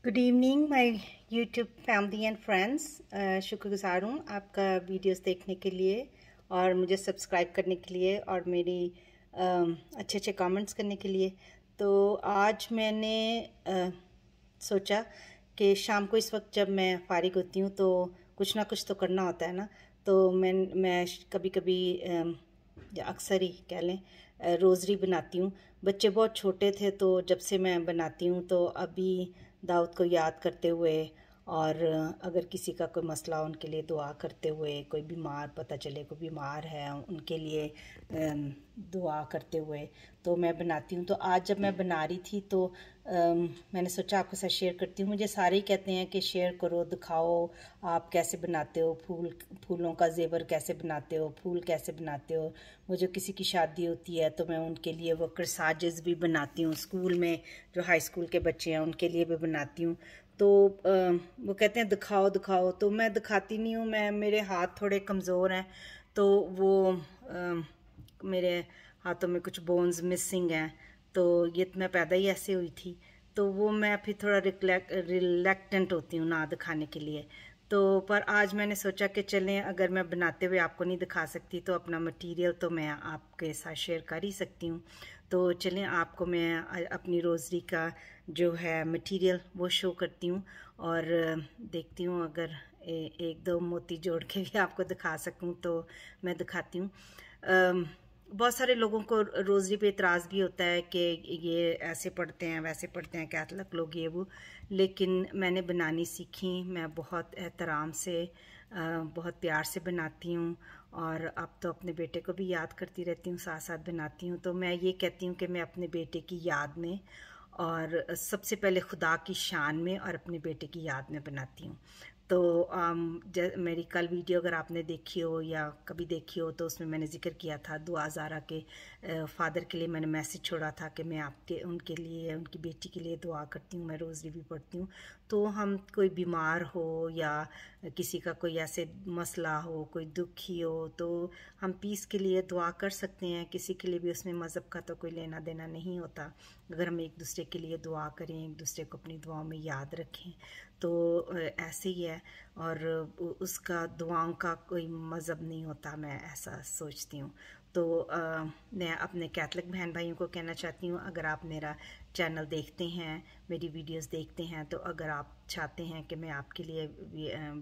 Good evening my YouTube family and friends. शुक्रगुजार हूँ आपका वीडियोस देखने के लिए और मुझे सब्सक्राइब करने के लिए और मेरी अच्छे अच्छे कमेंट्स करने के लिए। तो आज मैंने सोचा कि शाम को इस वक्त जब मैं फारिग होती हूँ तो कुछ ना कुछ तो करना होता है ना। तो मैं कभी कभी अक्सर ही कह लें रोज़री बनाती हूँ। बच्चे बहुत छोटे थे तो जब से मैं बनाती हूँ तो अभी दाऊद को याद करते हुए और अगर किसी का कोई मसला हो उनके लिए दुआ करते हुए, कोई बीमार पता चले कोई बीमार है उनके लिए दुआ करते हुए तो मैं बनाती हूँ। तो आज जब मैं बना रही थी तो मैंने सोचा आपके साथ शेयर करती हूँ। मुझे सारे ही कहते हैं कि शेयर करो, दिखाओ आप कैसे बनाते हो, फूलों का जेवर कैसे बनाते हो, फूल कैसे बनाते हो। वो जो किसी की शादी होती है तो मैं उनके लिए वो करसाजेस भी बनाती हूँ। स्कूल में जो हाई स्कूल के बच्चे हैं उनके लिए भी बनाती हूँ। तो वो कहते हैं दिखाओ दिखाओ, तो मैं दिखाती नहीं हूँ। मेरे हाथ थोड़े कमज़ोर हैं तो वो मेरे हाथों में कुछ बोन्स मिसिंग हैं। तो ये मैं पैदा ही ऐसे हुई थी तो वो मैं फिर थोड़ा रिलैक्टेंट होती हूँ ना दिखाने के लिए। तो पर आज मैंने सोचा कि चलें, अगर मैं बनाते हुए आपको नहीं दिखा सकती तो अपना मटेरियल तो मैं आपके साथ शेयर कर ही सकती हूँ। तो चलें आपको मैं अपनी रोज़री का जो है मटेरियल वो शो करती हूँ और देखती हूँ अगर एक दो मोती जोड़ के भी आपको दिखा सकूँ तो मैं दिखाती हूँ। बहुत सारे लोगों को रोज़री पे इतराज़ भी होता है कि ये ऐसे पढ़ते हैं वैसे पढ़ते हैं कैथलिक लोग ये वो, लेकिन मैंने बनानी सीखी। मैं बहुत एहतराम से बहुत प्यार से बनाती हूँ और अब तो अपने बेटे को भी याद करती रहती हूँ, साथ साथ बनाती हूँ। तो मैं ये कहती हूँ कि मैं अपने बेटे की याद में और सबसे पहले खुदा की शान में और अपने बेटे की याद में बनाती हूँ। तो मेरी कल वीडियो अगर आपने देखी हो या कभी देखी हो तो उसमें मैंने जिक्र किया था दुआ ज़ारा के फादर के लिए मैंने मैसेज छोड़ा था कि मैं आपके उनके लिए उनकी बेटी के लिए दुआ करती हूँ, मैं रोज़री भी पढ़ती हूँ। तो हम कोई बीमार हो या किसी का कोई ऐसे मसला हो, कोई दुखी हो तो हम पीस के लिए दुआ कर सकते हैं। किसी के लिए भी उसमें मज़हब का तो कोई लेना देना नहीं होता। अगर हम एक दूसरे के लिए दुआ करें, एक दूसरे को अपनी दुआओं में याद रखें तो ऐसे ही है। और उसका दुआओं का कोई मज़हब नहीं होता, मैं ऐसा सोचती हूँ। तो मैं अपने कैथलिक बहन भाइयों को कहना चाहती हूँ, अगर आप मेरा चैनल देखते हैं, मेरी वीडियोस देखते हैं, तो अगर आप चाहते हैं कि मैं आपके लिए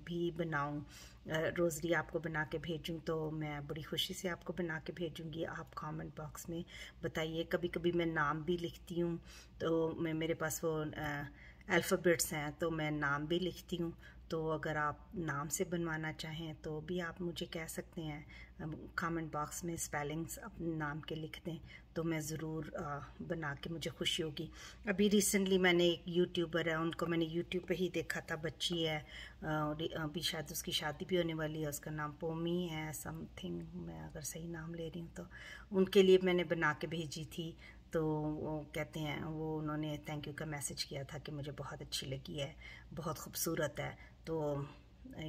भी बनाऊँ, रोज़री आपको बना के भेजूँ, तो मैं बड़ी खुशी से आपको बना के भेजूँगी। आप कमेंट बॉक्स में बताइए। कभी कभी मैं नाम भी लिखती हूँ तो मेरे पास वो अल्फ़ाबेट्स हैं तो मैं नाम भी लिखती हूँ। तो अगर आप नाम से बनवाना चाहें तो भी आप मुझे कह सकते हैं, कमेंट बॉक्स में स्पेलिंग्स अपने नाम के लिख दें तो मैं ज़रूर बना के, मुझे खुशी होगी। अभी रिसेंटली मैंने एक यूट्यूबर है, उनको मैंने यूट्यूब पे ही देखा था, बच्ची है अभी शायद उसकी शादी भी होने वाली है, उसका नाम पोमी है समथिंग, मैं अगर सही नाम ले रही हूँ तो। उनके लिए मैंने बना के भेजी थी तो वो कहते हैं, वो उन्होंने थैंक यू का मैसेज किया था कि मुझे बहुत अच्छी लगी है, बहुत खूबसूरत है। तो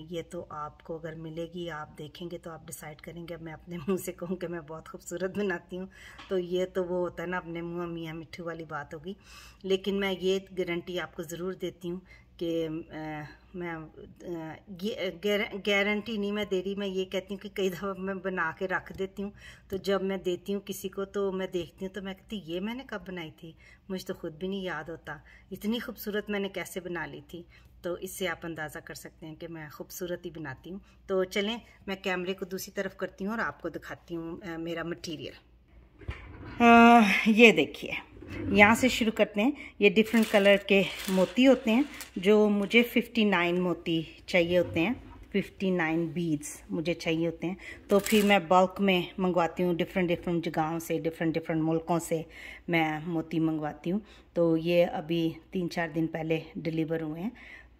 ये तो आपको अगर मिलेगी, आप देखेंगे तो आप डिसाइड करेंगे। अब मैं अपने मुंह से कहूँ कि मैं बहुत खूबसूरत बनाती हूँ तो ये तो वो होता है ना, अपने मुंह मियाँ मिट्ठू वाली बात होगी। लेकिन मैं ये गारंटी आपको ज़रूर देती हूँ कि मैं गारंटी नहीं मैं दे रही, मैं ये कहती हूँ कि कई दफ़ा मैं बना के रख देती हूँ तो जब मैं देती हूँ किसी को तो मैं देखती हूँ तो मैं कहती ये मैंने कब बनाई थी, मुझे तो खुद भी नहीं याद होता इतनी खूबसूरत मैंने कैसे बना ली थी। तो इससे आप अंदाज़ा कर सकते हैं कि मैं खूबसूरत ही बनाती हूँ। तो चलें मैं कैमरे को दूसरी तरफ करती हूँ और आपको दिखाती हूँ मेरा मटीरियल। ये देखिए, यहाँ से शुरू करते हैं। ये डिफरेंट कलर के मोती होते हैं जो मुझे 59 मोती चाहिए होते हैं, 59 बीड्स मुझे चाहिए होते हैं। तो फिर मैं बल्क में मंगवाती हूँ, डिफरेंट जगहों से, डिफरेंट मुल्कों से मैं मोती मंगवाती हूँ। तो ये अभी 3-4 दिन पहले डिलीवर हुए हैं।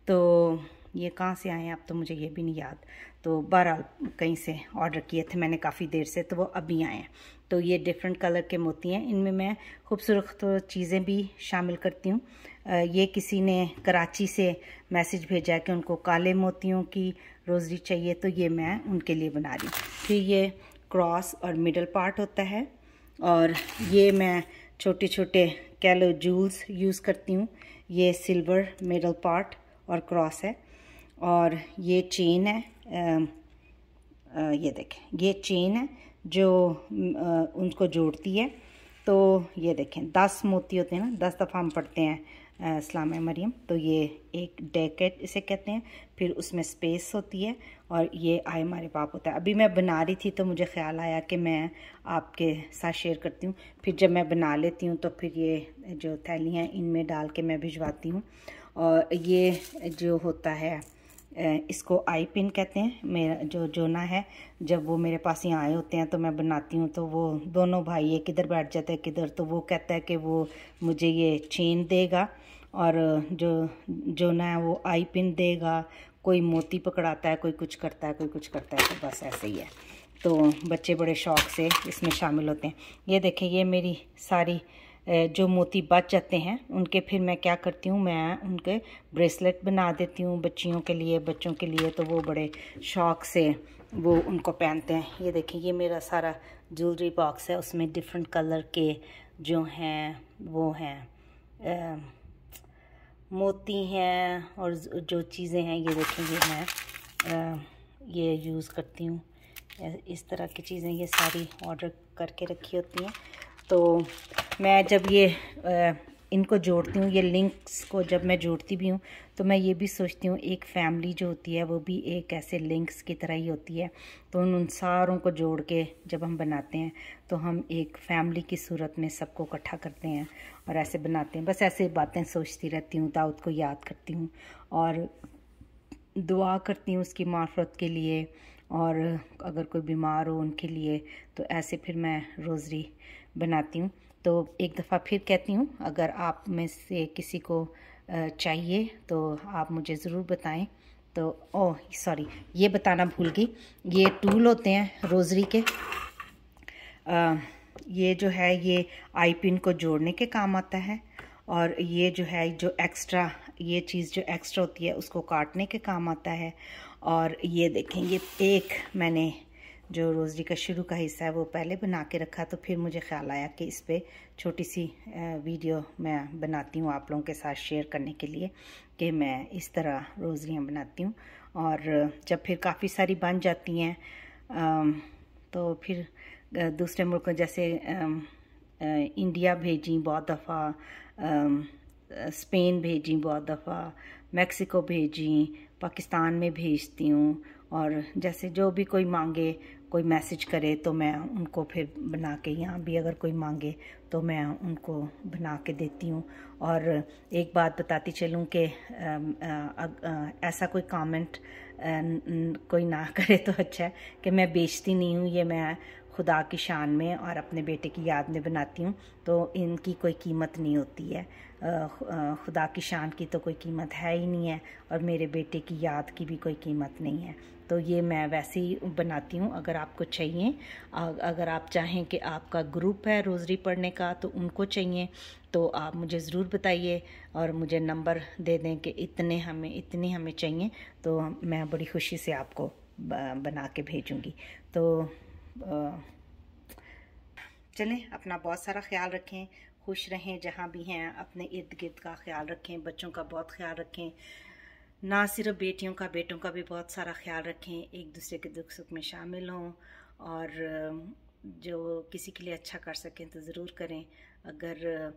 तो ये कहाँ से आए हैं अब तो मुझे ये भी नहीं याद। तो बहरहाल कहीं से ऑर्डर किए थे मैंने काफ़ी देर से, तो वो अभी आए हैं। तो ये डिफरेंट कलर के मोती हैं, इनमें मैं खूबसूरत चीज़ें भी शामिल करती हूँ। ये किसी ने कराची से मैसेज भेजा है कि उनको काले मोतियों की रोज़री चाहिए, तो ये मैं उनके लिए बना रही हूँ। फिर ये क्रॉस और मिडल पार्ट होता है और ये मैं छोटे छोटे कैलो जूल्स यूज़ करती हूँ। ये सिल्वर मिडल पार्ट और क्रॉस है। और ये चेन है, ये देखें ये चेन है जो उनको जोड़ती है। तो ये देखें 10 मोती होते हैं ना, 10 दफ़ा हम पढ़ते हैं सलाम मरियम, तो ये एक डेकेट इसे कहते हैं। फिर उसमें स्पेस होती है और ये आए हमारे बाप होता है। अभी मैं बना रही थी तो मुझे ख्याल आया कि मैं आपके साथ शेयर करती हूँ। फिर जब मैं बना लेती हूँ तो फिर ये जो थैलियाँ इनमें डाल के मैं भिजवाती हूँ। और ये जो होता है इसको आई पिन कहते हैं। मेरा जो जोना है, जब वो मेरे पास यहाँ आए होते हैं तो मैं बनाती हूँ, तो वो दोनों भाई एक किधर बैठ जाता है किधर, तो वो कहता है कि वो मुझे ये चेन देगा और जो जोना है वो आई पिन देगा। कोई मोती पकड़ाता है, कोई कुछ करता है, कोई कुछ करता है, तो बस ऐसे ही है। तो बच्चे बड़े शौक़ से इसमें शामिल होते हैं। ये देखें ये मेरी सारी जो मोती बच जाते हैं उनके फिर मैं क्या करती हूँ, मैं उनके ब्रेसलेट बना देती हूँ बच्चियों के लिए, बच्चों के लिए। तो वो बड़े शौक़ से वो उनको पहनते हैं। ये देखें ये मेरा सारा ज्वेलरी बॉक्स है, उसमें डिफरेंट कलर के जो हैं वो हैं मोती हैं और जो चीज़ें हैं। ये देखें ये मैं ये यूज़ करती हूँ, इस तरह की चीज़ें ये सारी ऑर्डर करके रखी होती हैं। तो मैं जब ये इनको जोड़ती हूँ, ये लिंक्स को जब मैं जोड़ती भी हूँ तो मैं ये भी सोचती हूँ एक फ़ैमिली जो होती है वो भी एक ऐसे लिंक्स की तरह ही होती है। तो उन सारों को जोड़ के जब हम बनाते हैं तो हम एक फ़ैमिली की सूरत में सबको इकट्ठा करते हैं और ऐसे बनाते हैं। बस ऐसे बातें सोचती रहती हूँ, दाऊद को याद करती हूँ और दुआ करती हूँ उसकी माफ़रत के लिए, और अगर कोई बीमार हो उनके लिए। तो ऐसे फिर मैं रोज़री बनाती हूँ। तो एक दफ़ा फिर कहती हूँ, अगर आप में से किसी को चाहिए तो आप मुझे ज़रूर बताएं। तो ओह सॉरी, ये बताना भूल गई, ये टूल होते हैं रोज़री के। ये जो है ये आई पिन को जोड़ने के काम आता है, और ये जो है जो एक्स्ट्रा ये चीज़ जो एक्स्ट्रा होती है उसको काटने के काम आता है। और ये देखें ये एक मैंने जो रोज़री का शुरू का हिस्सा है वो पहले बना के रखा, तो फिर मुझे ख्याल आया कि इस पर छोटी सी वीडियो मैं बनाती हूँ आप लोगों के साथ शेयर करने के लिए कि मैं इस तरह रोज़रियाँ बनाती हूँ। और जब फिर काफ़ी सारी बन जाती हैं तो फिर दूसरे मुल्कों जैसे इंडिया भेजी बहुत दफ़ा, स्पेन भेजी बहुत दफ़ा, मेक्सिको भेजी, पाकिस्तान में भेजती हूँ। और जैसे जो भी कोई मांगे, कोई मैसेज करे तो मैं उनको फिर बना के, यहाँ भी अगर कोई मांगे तो मैं उनको बना के देती हूँ। और एक बात बताती चलूँ कि ऐसा कोई कमेंट कोई ना करे तो अच्छा है कि मैं बेचती नहीं हूँ, ये मैं खुदा की शान में और अपने बेटे की याद में बनाती हूँ। तो इनकी कोई कीमत नहीं होती है, खुदा की शान की तो कोई कीमत है ही नहीं है, और मेरे बेटे की याद की भी कोई कीमत नहीं है। तो ये मैं वैसे ही बनाती हूँ। अगर आपको चाहिए, अगर आप चाहें कि आपका ग्रुप है रोज़री पढ़ने का तो उनको चाहिए तो आप मुझे ज़रूर बताइए और मुझे नंबर दे दें कि इतने हमें चाहिए, तो मैं बड़ी खुशी से आपको बना के भेजूँगी। तो चलें, अपना बहुत सारा ख्याल रखें, खुश रहें जहाँ भी हैं, अपने इर्द गिर्द का ख्याल रखें, बच्चों का बहुत ख्याल रखें, ना सिर्फ बेटियों का बेटों का भी बहुत सारा ख्याल रखें, एक दूसरे के दुख सुख में शामिल हों, और जो किसी के लिए अच्छा कर सकें तो ज़रूर करें। अगर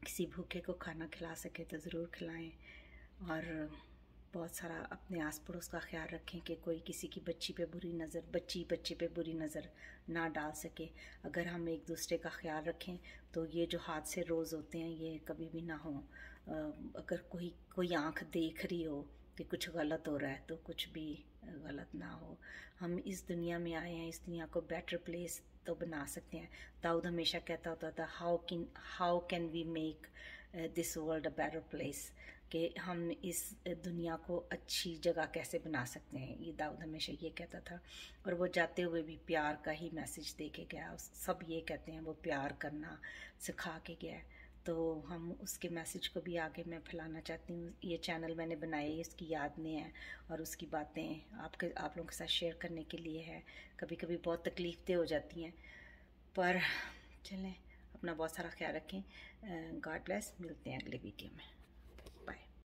किसी भूखे को खाना खिला सके तो ज़रूर खिलाएं, और बहुत सारा अपने आस पड़ोस का ख्याल रखें कि कोई किसी की बच्ची पे बुरी नज़र, बच्चे पे बुरी नज़र ना डाल सके। अगर हम एक दूसरे का ख्याल रखें तो ये जो हादसे रोज़ होते हैं ये कभी भी ना हो। अगर कोई आँख देख रही हो कि कुछ गलत हो रहा है तो कुछ भी गलत ना हो। हम इस दुनिया में आए हैं, इस दुनिया को बेटर प्लेस तो बना सकते हैं। दाऊद हमेशा कहता होता था, how can we make this world a better place, कि हम इस दुनिया को अच्छी जगह कैसे बना सकते हैं। ये दाऊद हमेशा ये कहता था, और वो जाते हुए भी प्यार का ही मैसेज दे के गया। सब ये कहते हैं वो प्यार करना सिखा के गया। तो हम उसके मैसेज को भी आगे मैं फैलाना चाहती हूँ। ये चैनल मैंने बनाई इसकी याद में है, और उसकी बातें आप लोगों के साथ शेयर करने के लिए है। कभी कभी बहुत तकलीफ़ें हो जाती हैं, पर चलें, अपना बहुत सारा ख्याल रखें। God bless. मिलते हैं अगले वीडियो में।